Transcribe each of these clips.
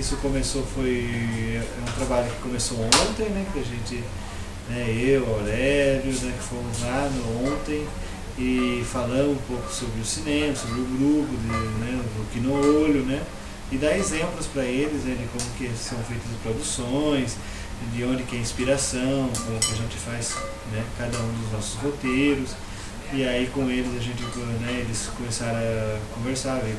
isso começou é um trabalho que começou ontem, né, que a gente, né, eu, Aurélio, né, que fomos lá ontem e falamos um pouco sobre o cinema, sobre o grupo, né, o que no olho, né, e dar exemplos para eles, né, de como que são feitas as produções, de onde que é a inspiração, como que a gente faz, né, cada um dos nossos roteiros. E aí com eles a gente, né, eles começaram a conversar, ver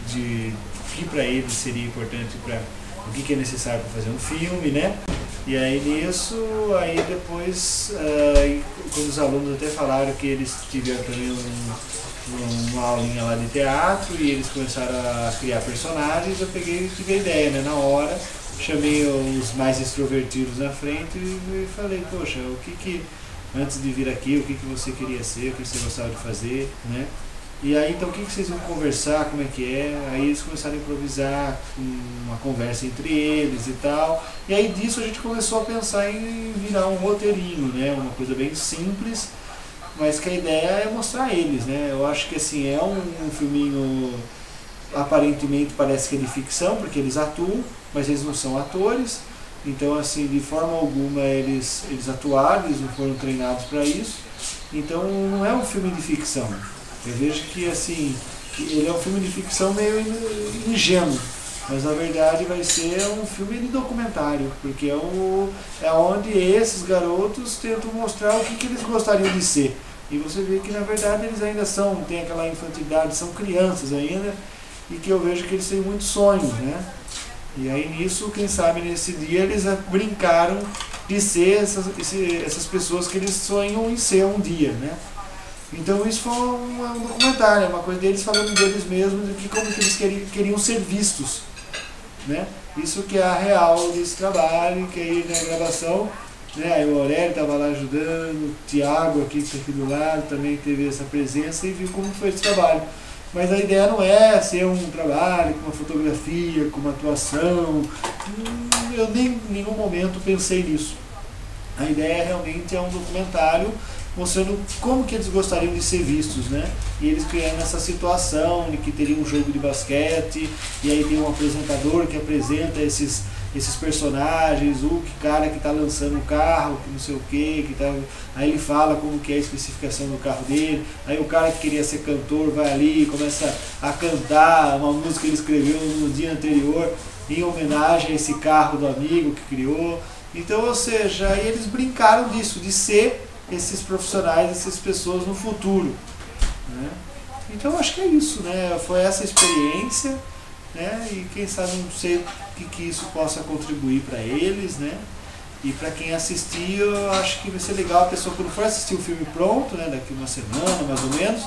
de o que para eles seria importante, para o que é necessário para fazer um filme, né? E aí nisso, aí depois, quando os alunos até falaram que eles tiveram também uma aulinha lá de teatro e eles começaram a criar personagens, eu peguei e tive a ideia, né, na hora, chamei os mais extrovertidos na frente e falei, poxa, antes de vir aqui, o que você queria ser, o que você gostava de fazer, né? E aí, então, o que vocês vão conversar, como é que é? Aí eles começaram a improvisar uma conversa entre eles e tal. E aí disso a gente começou a pensar em virar um roteirinho, né? Uma coisa bem simples, mas que a ideia é mostrar eles, né? Eu acho que assim, é um filminho, aparentemente parece que é de ficção, porque eles atuam, mas eles não são atores. Então, assim, de forma alguma eles atuaram, eles não foram treinados para isso. Então, não é um filme de ficção. Eu vejo que, assim, ele é um filme de ficção meio ingênuo, mas na verdade vai ser um filme de documentário, porque é onde esses garotos tentam mostrar o que eles gostariam de ser. E você vê que, na verdade, eles ainda têm aquela infantilidade, são crianças ainda, e que eu vejo que eles têm muitos sonhos, né? E aí nisso, quem sabe nesse dia eles brincaram de ser essas pessoas que eles sonham em ser um dia, né? Então isso foi um documentário, uma coisa deles falando deles mesmos, de como que eles queriam ser vistos, né? Isso que é a real desse trabalho, que aí na gravação, né, aí o Aurélio estava lá ajudando, o Tiago aqui que está aqui do lado também teve essa presença e viu como foi esse trabalho. Mas a ideia não é ser um trabalho com uma fotografia, com uma atuação. Eu nem em nenhum momento pensei nisso. A ideia realmente é um documentário mostrando como que eles gostariam de ser vistos, né? E eles criando essa situação de que teria um jogo de basquete, e aí tem um apresentador que apresenta esses personagens, o cara que está lançando o carro, que não sei o que tá, aí ele fala como que é a especificação do carro dele, aí o cara que queria ser cantor vai ali e começa a cantar uma música que ele escreveu no dia anterior, em homenagem a esse carro do amigo que criou. Então, ou seja, aí eles brincaram disso, de ser esses profissionais, essas pessoas no futuro, né? Então acho que é isso, né? Foi essa experiência, né? E quem sabe, não sei o que isso possa contribuir para eles, né? E para quem assistir, eu acho que vai ser legal a pessoa, quando for assistir o filme pronto, né, daqui uma semana mais ou menos,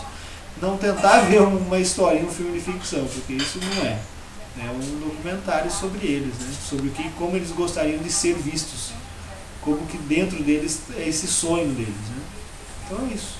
não tentar ver uma historinha, um filme de ficção, porque isso não é. É um documentário sobre eles, né? Sobre como eles gostariam de ser vistos, como que dentro deles é esse sonho deles, né? Então é isso.